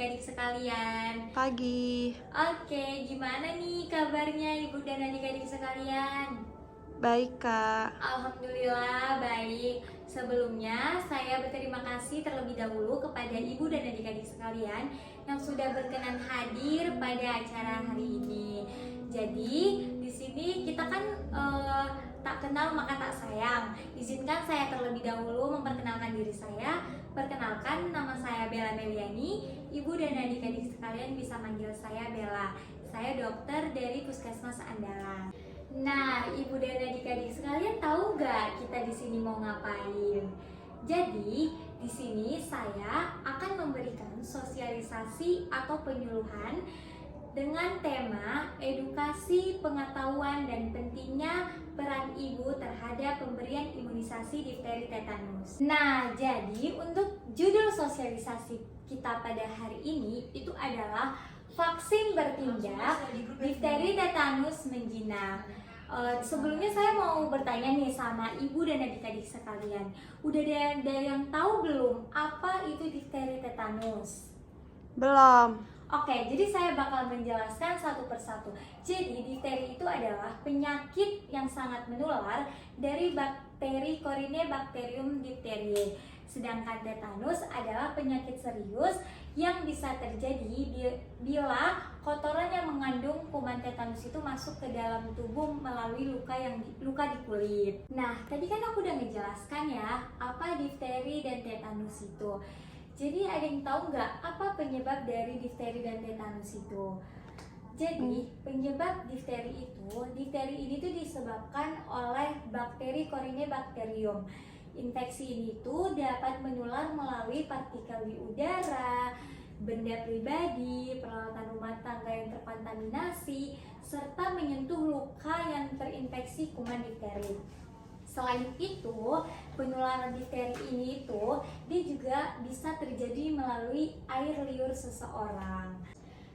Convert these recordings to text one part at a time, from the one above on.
adik-adik sekalian. Pagi. Oke, gimana nih kabarnya ibu dan adik-adik sekalian? Baik, Kak. Alhamdulillah baik. Sebelumnya saya berterima kasih terlebih dahulu kepada ibu dan adik-adik sekalian yang sudah berkenan hadir pada acara hari ini. Jadi di sini kita kan tak kenal maka tak sayang. Izinkan saya terlebih dahulu memperkenalkan diri saya. Perkenalkan, nama saya Bella Meliani. Ibu dan adik-adik sekalian bisa manggil saya Bella. Saya dokter dari Puskesmas Andalan. Nah, ibu dan adik-adik sekalian tahu nggak kita di sini mau ngapain? Jadi, di sini saya akan memberikan sosialisasi atau penyuluhan dengan tema edukasi, pengetahuan, dan pentingnya peran ibu terhadap pemberian imunisasi difteri tetanus. Nah, jadi untuk judul sosialisasi kita pada hari ini itu adalah vaksin bertindak difteri tetanus menjinak. Sebelumnya saya mau bertanya nih sama ibu dan adik-adik sekalian, udah ada yang tahu belum apa itu difteri tetanus? Belum. Oke, jadi saya bakal menjelaskan satu persatu. Jadi difteri itu adalah penyakit yang sangat menular dari bakteri Corynebacterium diphtheriae. Sedangkan tetanus adalah penyakit serius yang bisa terjadi bila kotoran yang mengandung kuman tetanus itu masuk ke dalam tubuh melalui luka di kulit. Nah, tadi kan aku udah ngejelaskan ya apa difteri dan tetanus itu. Jadi ada yang tahu nggak apa penyebab dari difteri dan tetanus itu? Jadi penyebab difteri ini tuh disebabkan oleh bakteri Corynebacterium. Infeksi ini tuh dapat menular melalui partikel di udara, benda pribadi, peralatan rumah tangga yang terkontaminasi, serta menyentuh luka yang terinfeksi kuman difteri. Selain itu, penularan difteri ini dia juga bisa terjadi melalui air liur seseorang.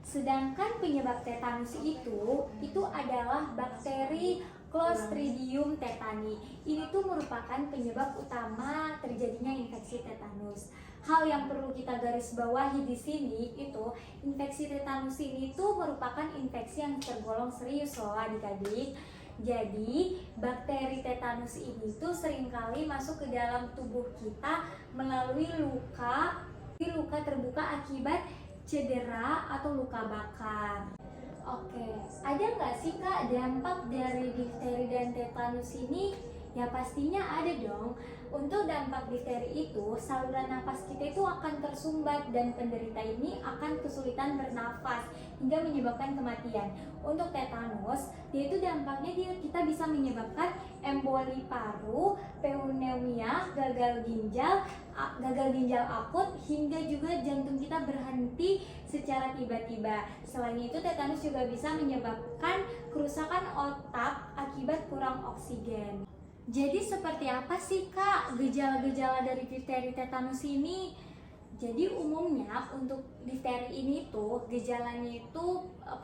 Sedangkan penyebab tetanus itu adalah bakteri Clostridium tetani. Ini tuh merupakan penyebab utama terjadinya infeksi tetanus. Hal yang perlu kita garis bawahi di sini itu infeksi tetanus ini tuh merupakan infeksi yang tergolong serius loh adik-adik. Jadi bakteri tetanus ini tuh seringkali masuk ke dalam tubuh kita melalui luka terbuka akibat cedera atau luka bakar. Oke, ada nggak sih Kak dampak dari difteri dan tetanus ini? Ya pastinya ada dong. Untuk dampak difteri itu, saluran nafas kita itu akan tersumbat dan penderita ini akan kesulitan bernafas hingga menyebabkan kematian. Untuk tetanus, yaitu dampaknya kita bisa menyebabkan emboli paru, pneumonia, gagal ginjal akut, hingga juga jantung kita berhenti secara tiba-tiba. Selain itu, tetanus juga bisa menyebabkan kerusakan otak akibat kurang oksigen. Jadi seperti apa sih Kak gejala-gejala dari difteri tetanus ini? Jadi umumnya untuk difteri ini tuh gejalanya itu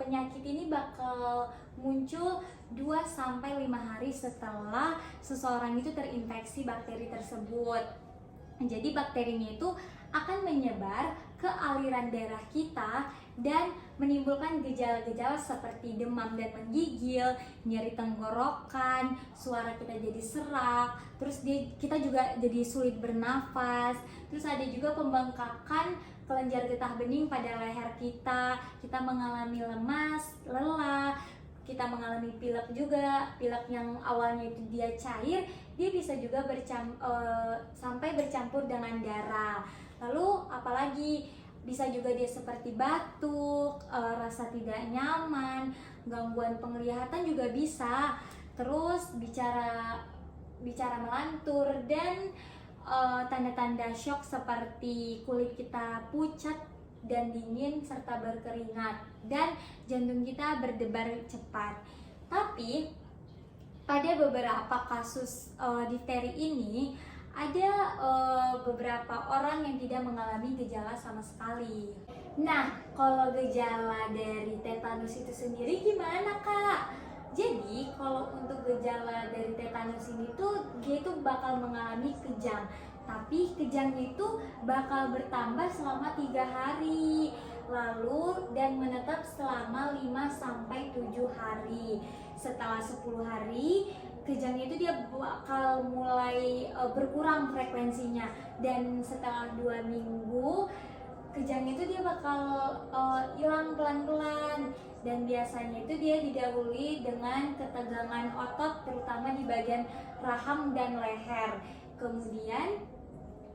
penyakit ini bakal muncul 2-5 hari setelah seseorang itu terinfeksi bakteri tersebut. Jadi bakterinya itu akan menyebar ke aliran darah kita dan menimbulkan gejala-gejala seperti demam dan menggigil, nyeri tenggorokan, suara kita jadi serak, terus kita juga jadi sulit bernafas, terus ada juga pembengkakan kelenjar getah bening pada leher kita mengalami lemas, lelah, kita mengalami pilek juga, pilek yang awalnya itu dia cair, dia bisa juga sampai bercampur dengan darah. Lalu apalagi bisa juga dia seperti batuk, rasa tidak nyaman, gangguan penglihatan juga bisa, terus bicara melantur dan tanda-tanda shock seperti kulit kita pucat dan dingin serta berkeringat dan jantung kita berdebar cepat. Tapi pada beberapa kasus difteri ini ada beberapa orang yang tidak mengalami gejala sama sekali. Nah, kalau gejala dari tetanus itu sendiri gimana Kak? Jadi kalau untuk gejala dari tetanus ini tuh dia itu bakal mengalami kejang, tapi kejangnya itu bakal bertambah selama 3 hari. lalu dan menetap selama 5-7 hari. Setelah 10 hari, kejangnya itu dia bakal mulai berkurang frekuensinya, dan setelah 2 minggu kejangnya itu dia bakal hilang pelan-pelan, dan biasanya itu dia didahului dengan ketegangan otot terutama di bagian rahang dan leher. Kemudian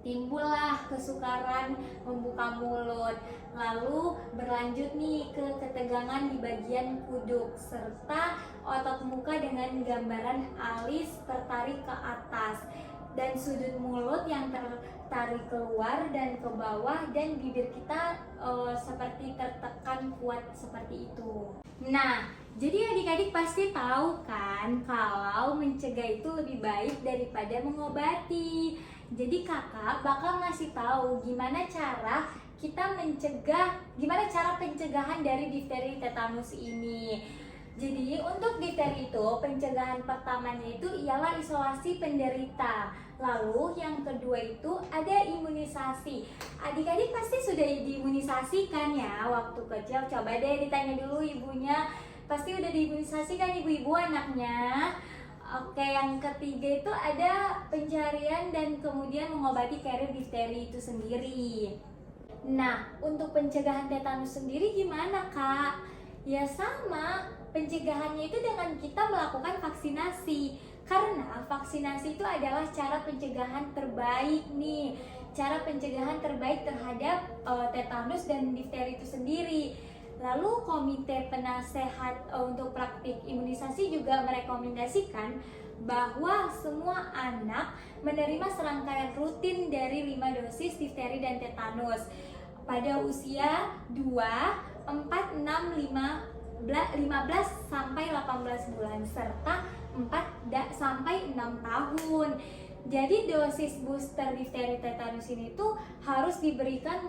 timbullah kesukaran membuka mulut, lalu berlanjut nih ke ketegangan di bagian kuduk, serta otot muka dengan gambaran alis tertarik ke atas, dan sudut mulut yang tertarik keluar dan ke bawah, dan bibir kita seperti tertekan kuat seperti itu. Nah, jadi adik-adik pasti tahu kan kalau mencegah itu lebih baik daripada mengobati. Jadi kakak bakal ngasih tahu gimana cara pencegahan dari difteri tetanus ini. Jadi untuk difteri itu pencegahan pertamanya itu ialah isolasi penderita. Lalu yang kedua itu ada imunisasi. Adik-adik pasti sudah diimunisasi kan ya waktu kecil. Coba deh ditanya dulu ibunya, pasti udah diimunisasi kan ibu-ibu anaknya. Oke, yang ketiga itu ada pencarian dan kemudian mengobati carrier difteri itu sendiri. Nah, untuk pencegahan tetanus sendiri gimana kak? Ya sama, pencegahannya itu dengan kita melakukan vaksinasi. Karena vaksinasi itu adalah cara pencegahan terbaik nih. Cara pencegahan terbaik terhadap tetanus dan difteri itu sendiri. Lalu Komite Penasehat untuk Praktik Imunisasi juga merekomendasikan bahwa semua anak menerima serangkaian rutin dari 5 dosis difteri dan tetanus pada usia 2, 4, 6, 15 sampai 18 bulan serta 4 sampai 6 tahun. Jadi dosis booster difteri tetanus ini tuh harus diberikan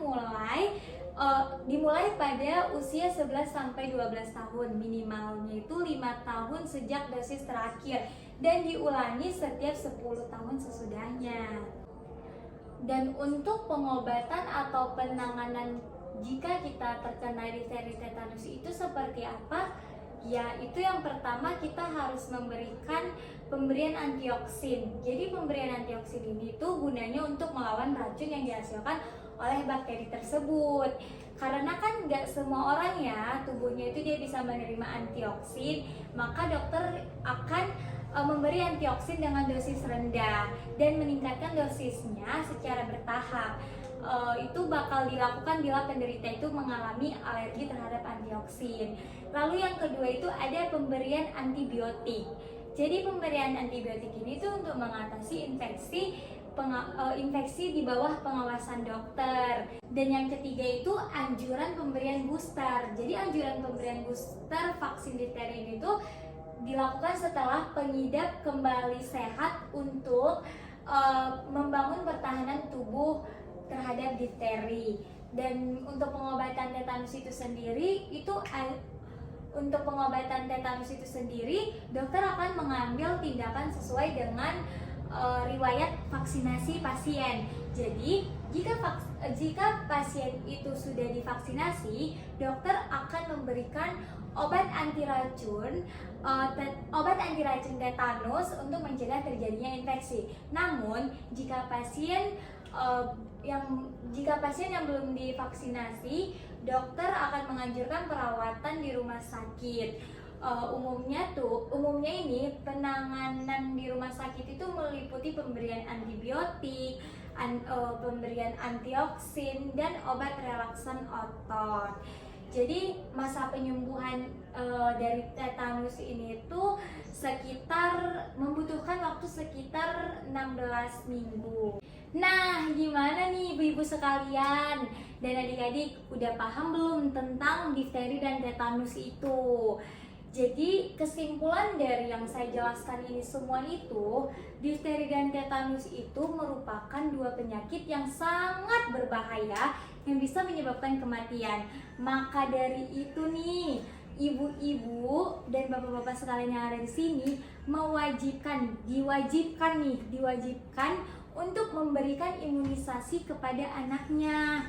dimulai pada usia 11 sampai 12 tahun, minimalnya itu 5 tahun sejak dosis terakhir, dan diulangi setiap 10 tahun sesudahnya. Dan untuk pengobatan atau penanganan jika kita terkena difteri tetanus itu seperti apa? Ya, itu yang pertama kita harus memberikan pemberian antioksin. Jadi pemberian antioksin ini tuh gunanya untuk melawan racun yang dihasilkan oleh bakteri tersebut. Karena kan nggak semua orang ya tubuhnya itu dia bisa menerima antioksin, maka dokter akan memberi antioksin dengan dosis rendah dan meningkatkan dosisnya secara bertahap. Itu bakal dilakukan bila penderita itu mengalami alergi terhadap antioksin. Lalu yang kedua itu ada pemberian antibiotik. Jadi pemberian antibiotik ini tuh untuk mengatasi infeksi di bawah pengawasan dokter. Dan yang ketiga itu anjuran pemberian booster. Jadi anjuran pemberian booster vaksin difteri ini tuh dilakukan setelah pengidap kembali sehat untuk membangun pertahanan tubuh terhadap difteri. Dan untuk pengobatan tetanus itu sendiri dokter akan mengambil tindakan sesuai dengan riwayat vaksinasi pasien. Jadi jika pasien itu sudah divaksinasi, dokter akan memberikan obat anti racun tetanus untuk mencegah terjadinya infeksi. Namun jika pasien yang belum divaksinasi, dokter akan menganjurkan perawatan di rumah sakit. Umumnya ini penanganan di rumah sakit itu meliputi pemberian antibiotik, pemberian antioksin, dan obat relaksan otot. Jadi masa penyembuhan dari tetanus ini tuh membutuhkan waktu sekitar 16 minggu. Nah, gimana nih ibu-ibu sekalian dan adik-adik, udah paham belum tentang difteri dan tetanus itu? Jadi kesimpulan dari yang saya jelaskan ini semua itu, difteri dan tetanus itu merupakan 2 penyakit yang sangat berbahaya yang bisa menyebabkan kematian. Maka dari itu nih, ibu-ibu dan bapak-bapak sekalian yang ada di sini diwajibkan untuk memberikan imunisasi kepada anaknya.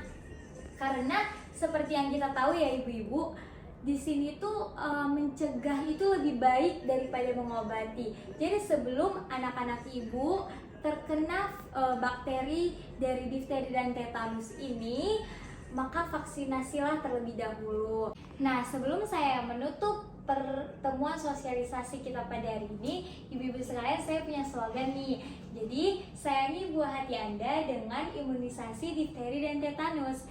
Karena seperti yang kita tahu ya ibu-ibu, di sini tuh mencegah itu lebih baik daripada mengobati. Jadi sebelum anak-anak ibu terkena bakteri dari difteri dan tetanus ini, maka vaksinasilah terlebih dahulu. Nah, sebelum saya menutup pertemuan sosialisasi kita pada hari ini, ibu-ibu sekalian, saya punya slogan nih. Jadi, sayangi buah hati Anda dengan imunisasi difteri dan tetanus.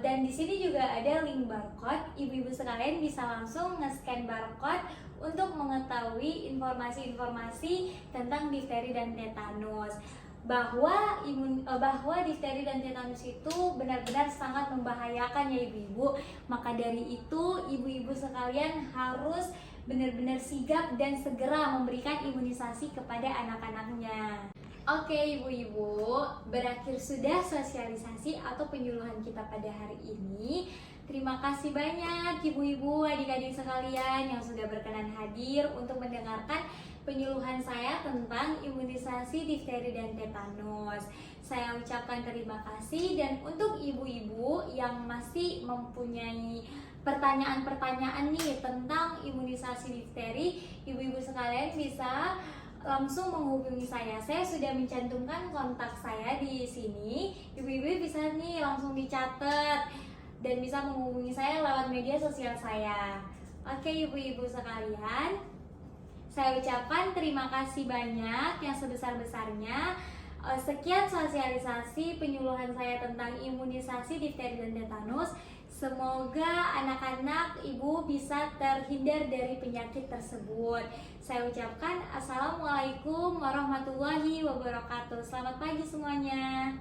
Dan di sini juga ada link barcode. Ibu-ibu sekalian bisa langsung nge-scan barcode untuk mengetahui informasi-informasi tentang difteri dan tetanus. Bahwa difteri dan tetanus itu benar-benar sangat membahayakan ya ibu-ibu. Maka dari itu ibu-ibu sekalian harus benar-benar sigap dan segera memberikan imunisasi kepada anak-anaknya. Oke ibu-ibu, berakhir sudah sosialisasi atau penyuluhan kita pada hari ini. Terima kasih banyak ibu-ibu, adik-adik sekalian yang sudah berkenan hadir untuk mendengarkan penyuluhan saya tentang imunisasi difteri dan tetanus. Saya ucapkan terima kasih, dan untuk ibu-ibu yang masih mempunyai pertanyaan-pertanyaan nih tentang imunisasi difteri, ibu-ibu sekalian bisa langsung menghubungi saya. Saya sudah mencantumkan kontak saya di sini. Ibu-ibu bisa nih langsung dicatat dan bisa menghubungi saya lewat media sosial saya. Oke ibu-ibu sekalian, saya ucapkan terima kasih banyak yang sebesar-besarnya. Sekian sosialisasi penyuluhan saya tentang imunisasi difteri dan tetanus. Semoga anak-anak ibu bisa terhindar dari penyakit tersebut. Saya ucapkan assalamualaikum warahmatullahi wabarakatuh. Selamat pagi semuanya.